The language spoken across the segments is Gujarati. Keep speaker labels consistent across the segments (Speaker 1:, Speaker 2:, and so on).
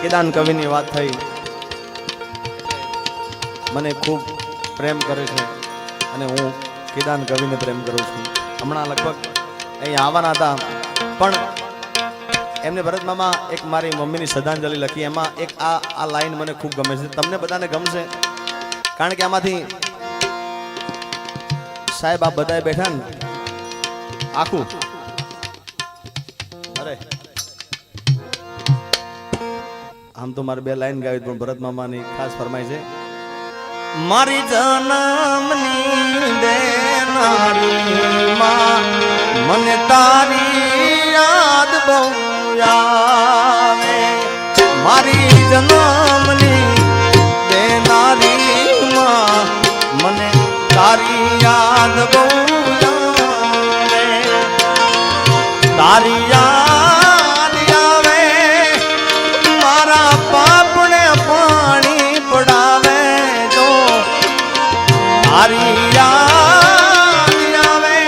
Speaker 1: કેદાન કવિની વાત થઈ, મને ખૂબ પ્રેમ કરે છે અને હું કેદાન કવિને પ્રેમ કરું છું. હમણાં લગભગ અહીં આવવાના હતા, પણ એમને ભરત મામા એક મારી મમ્મીની શ્રદ્ધાંજલિ લખી, એમાં એક આ લાઈન મને ખૂબ ગમે છે. તમને બધાને ગમશે, કારણ કે આમાંથી સાહેબ આ બધા બેઠા ને આખું, અરે આમ તો મારે બે લાઈન ગાવી પણ ભરત મામાની ખાસ ફરમાઈ છે. મારી જન્મની દેનારી માં મને તારી યાદ બહુ આવે, મારી જન્મની દેનારી માં મને તારી યાદ બહુ આવે, તારી યાદ આવે મારા પાપને પાણી પડાવે, જો તારી યાદ આવે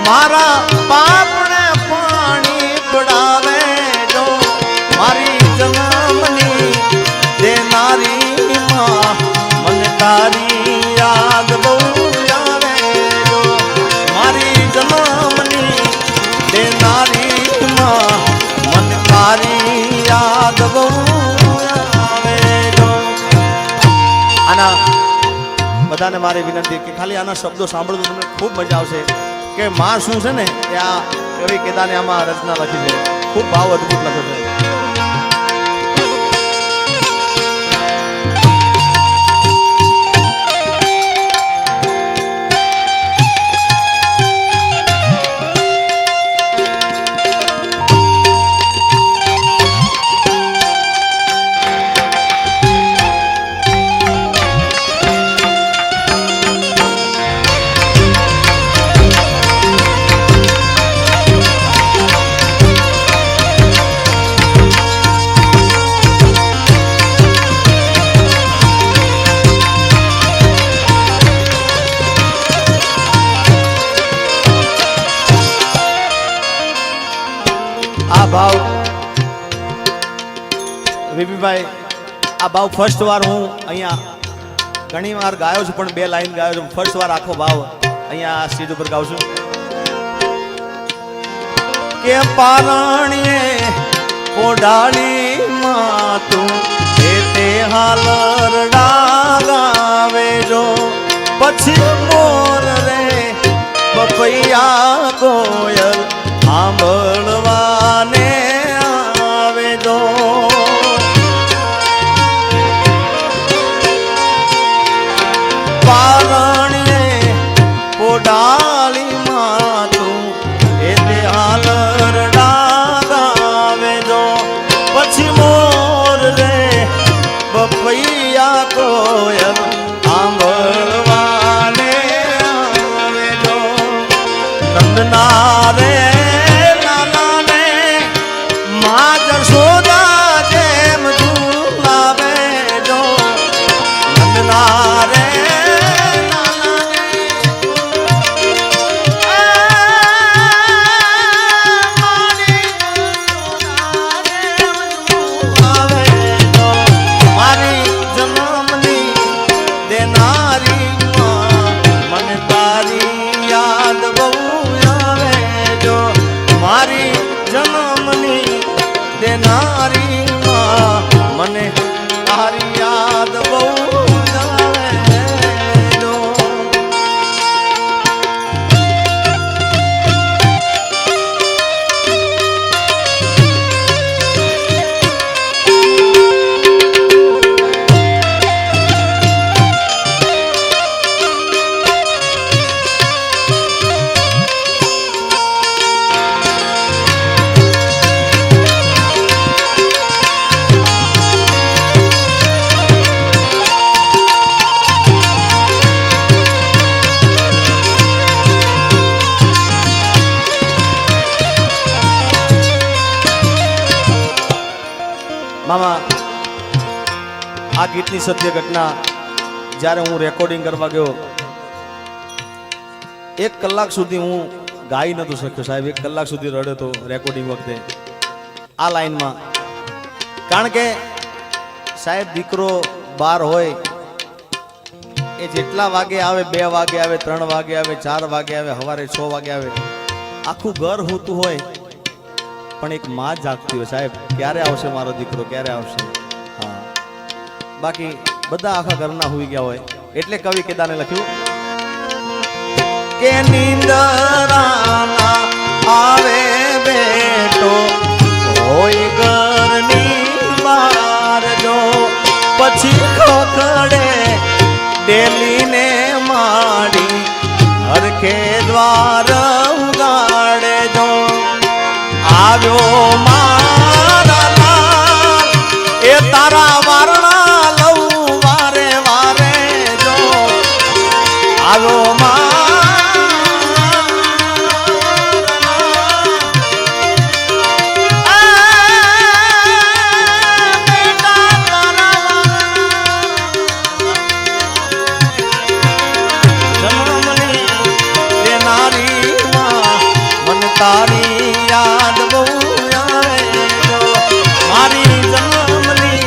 Speaker 1: મારા પાપને પાણી પડાવે, જો મારી જન્મની દેનારી માં મને તારી યાદ બહુ આવે, જો મારી જન્મની દેનારી માં મને તારી યાદ બહુ આવે. જો આના બધાને મારી વિનંતી કે ખાલી આના શબ્દો સાંભળો તો તમને ખૂબ મજા આવશે કે માં શું છે ને એ આ કવિ કેદાને આમાં રચના લખી છે. ખૂબ ભાવ અદભુત લખ્યો છે. આ ભાવ વિપીભાઈ, આ ભાવ ફર્સ્ટ વાર હું અહીંયા ઘણી વાર ગાયો છું, પણ બે લાઈન ગાયો છું. ફર્સ્ટ વાર આખો ભાવ અહીંયા સ્ટેજ ઉપર ગાઉં છું કે પારણીએ પોડાળી માં તું તે હાલરડા ગાવે, જો પછી મોર રે બપૈયા કોયલ સાંભળવાને આવે, જો પારણીએ પોડાળી માં તું એ તે હાલરડા ગાવે, જો પછી મોર રે બપૈયા કોયલ સાંભળવાને આવે, જો નંદના રે દેનારી માં મને તારી યાદ બહુ આવે, જો મામા આ ગીતની સત્ય ઘટના, જ્યારે હું રેકોર્ડિંગ કરવા ગયો 1 કલાક સુધી હું ગાઈ નતો શક્યો સાહેબ. 1 કલાક સુધી રડ્યો તો રેકોર્ડિંગ વખતે. આ લાઈનમાં કારણ કે સાહેબ દીકરો બાર હોય એ જેટલા વાગે આવે, 2 વાગે આવે, 3 વાગે આવે, 4 વાગે આવે, સવારે 6 વાગે આવે, આખું ઘર હોતું હોય પણ એક માં જાગતી હોય સાહેબ, ક્યારે આવશે મારો દીકરો, ક્યારે આવશે. હા, બાકી બધા આખા ઘરના હોઈ ગયા હોય. એટલે કવિ કેદાને લખ્યું કે નીંદરાના આવે બેટો હોય ઘરની બહાર જો, પછી ખોખડે ડેલીને માડી હરખે દ્વાર ઉગાડે જો. આવ્યો મારા લાલ એ તારા વારણા લઉં વારે વારે જો. આવ્યો તારી યાદ બહુ આવે જો. મારી જન્મની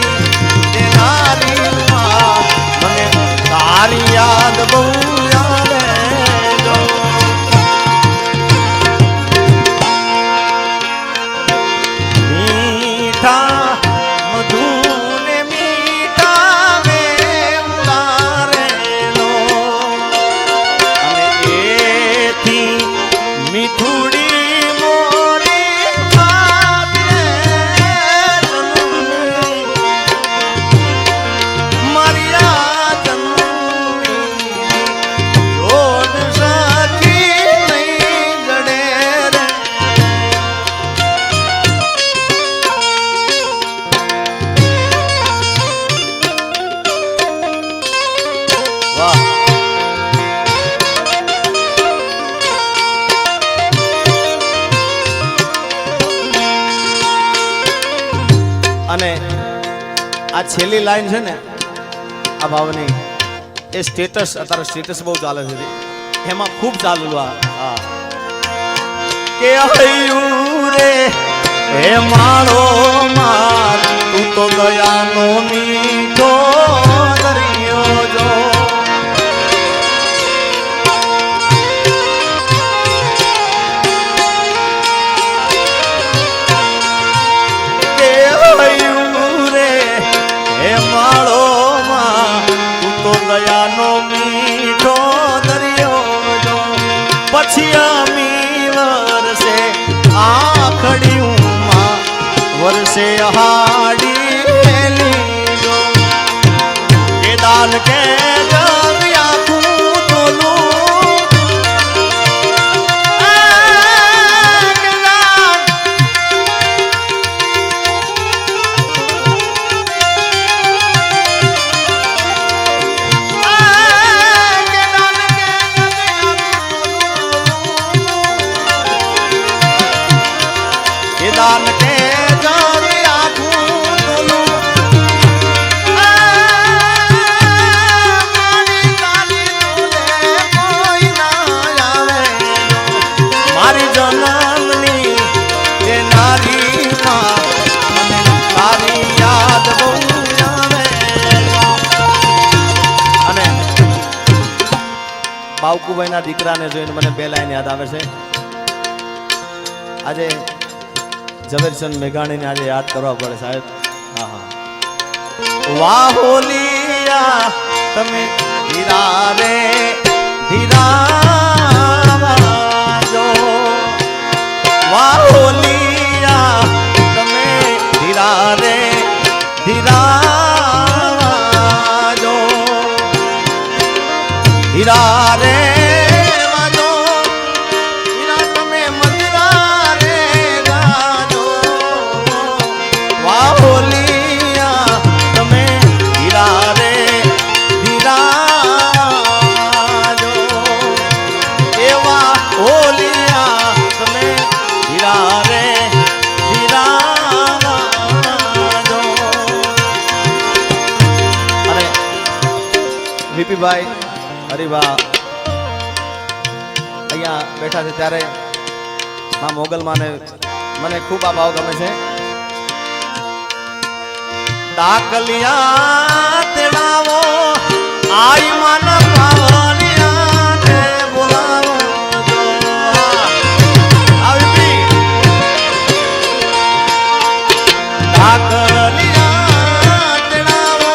Speaker 1: દેનારી માં મને તારી યાદ બહુ આવે જો. મીઠા મધુને મીઠા મે ઉતારેલો અને એથી મીઠુડી અને આ છેલ્લી લાઈન છે ને આ ભાવની, એ સ્ટેટસ અત્યારે સ્ટેટસ બહુ ચાલે છે, એમાં ખૂબ ચાલુ આ કે હૈયું રે હે મારો માર તું તો દયાનો મીઠો દરિયો જો. દયાનો મીઠો દરિયો જો. પછી અમી વરસે આખડીમાં વરસે હાડી લીધો. કેદાન કે જગ આખું તોલું દાન કે જગ આખું તોલું મારી કાલી તોલે કોઈ ના આવે. મારી જન્મની એ નારી માં મને તારી યાદ બહુ આવે. અને બાવકુભાઈના દીકરાને જોઈને મને 2 લાઈન યાદ આવે છે. આજે ઝવેરચંદ મેઘાણીને આજે યાદ કરવા પડે સાહેબ. હા હા, વાહોલિયા તમે ધીરા રે ધીરા જો. વાહોલિયા તમે ધીરા રે ધીરા જો. ધીરા રે વીપીભાઈ હરિભા અહીંયા બેઠા છે ત્યારે માં મોગલમાને મને ખૂબ આ ભાવ ગમે છે ડાકલિયા તેડાવો આઈ મન પાવલિયા ને બોલાવો આવી ડાકલિયા તેડાવો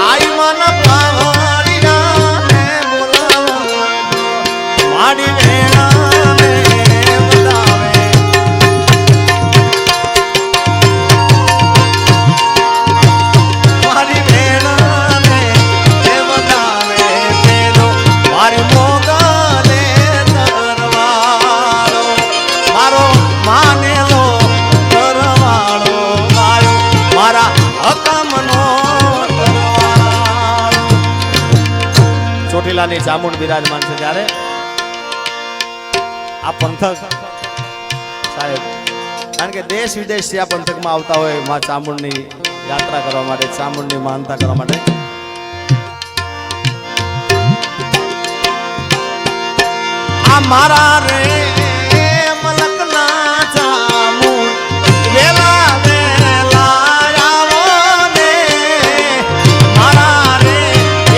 Speaker 1: આઈ મન પાવલિયા ને બોલાવો માડી વેણા ને બતાવે મારી વેણા ને બતાવે પેલો મારી મોગલે દરવાળો મારો માનેલો દરવાળો ગાયો મારા હકમનો દરવાળો ચોટીલાની ચામુંડ બિરાજમાન છે ત્યારે આ પંથક સાહેબ કારણ કે દેશ વિદેશથી આ પંથકમાં આવતા હોય માં ચામુંડની યાત્રા કરવા માટે ચામુંડની માનતા કરવા માટે આ મારા રે મલકના ચામુંડ વેલા વેલા આવો ને મારા રે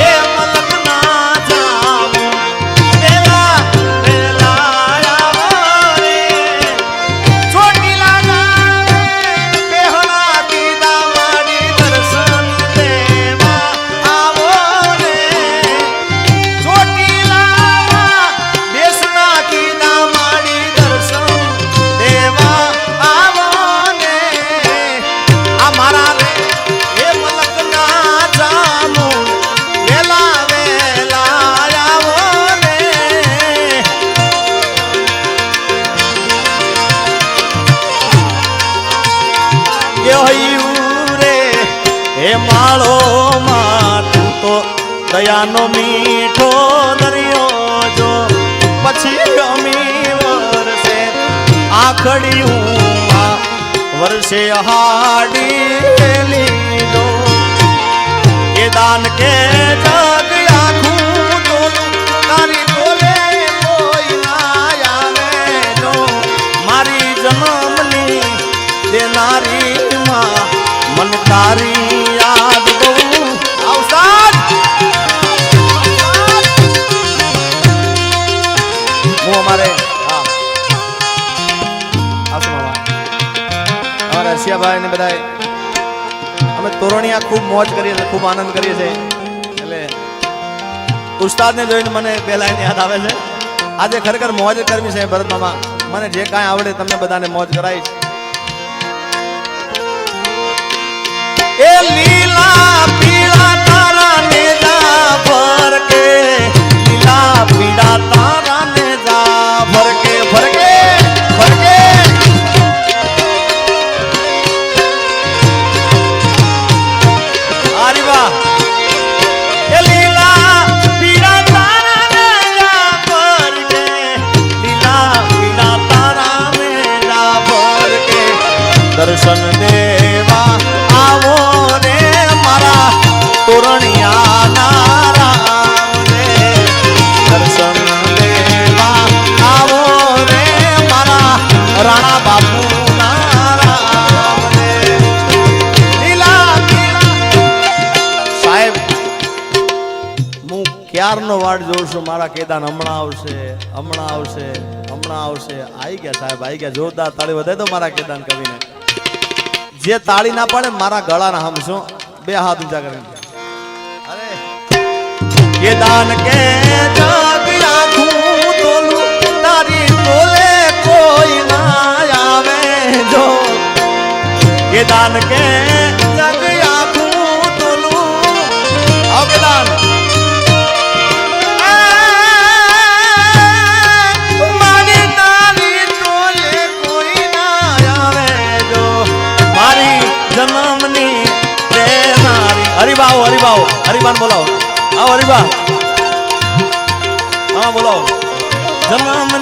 Speaker 1: એ મલકના ચામુંડ વેલા વેલા આવો રે ચોટીલા ગાવે બેહણા દીધા મારી દર્શન દેવા આવો રે ચોટીલામાં બેસણા કીધા મારી દર્શન દેવા આવો ને આ મારા રે એ મલકના ચામુંડ વેલા વેલા આવો ને રે હે માળો માં તું તો દયાનો મીઠો દરિયો જો પછી અમી વરસે આખડિયું વર્ષે હાડી લીધો કે દાન કે જગ આખું તોલું તારી તોલે કોઈ ના આવે જો મારી જન્મની દેનારી માં મન તારી યાદ દઉં આવસાદ હું અમારે અમારા રશિયાભાઈ ને બધા અમે તોરણિયા ખૂબ મોજ કરીએ છીએ ખૂબ આનંદ કરીએ છીએ એટલે ઉસ્તાદને જોઈને મને બે લાઈન યાદ આવે છે આજે ખરેખર મોજ કરવી છે ભરત મામા મને જે કાંઈ આવડે તમને બધાને મોજ કરાવીશ એ લીલા પીળા તારા ને જા ભર કે લીલા પીળા તારા ને જા ભર કે અરે વાહ એ લીલા પીળા તારા ને જા ભર કે લીલા પીળા તારા ને જા ભર કે દર્શન દેવા આવો રે મારા તોરણિયા નારામ રે દર્શન દેવા આવો રે મારા રાણા બાપુ નારામ રે લીલા સાહેબ હું ક્યારનો વાટ જોઉં છું મારા કેદાન હમણાં આવશે હમણાં આવશે હમણાં આવશે આવી ગયા સાહેબ આવી ગયા જોરદાર તાળી વધારે તો મારા કેદાન કવિને જે તાળી ના પાડે મારા ગળાના હમશો બે હાથ ઊંચા કરીને અરે કેદાન કે જગ આખું તોલું તારી તોલે કોઈ ના આવે જો કેદાન કે જગ આખું તોલું આવ કેદાન મારી તારી તોલે કોઈ ના આવે જો મારી જન્મની દેનારી હરિભાવ હરિબાન બોલાવો આવો હરિબા હા બોલાવો જન્મ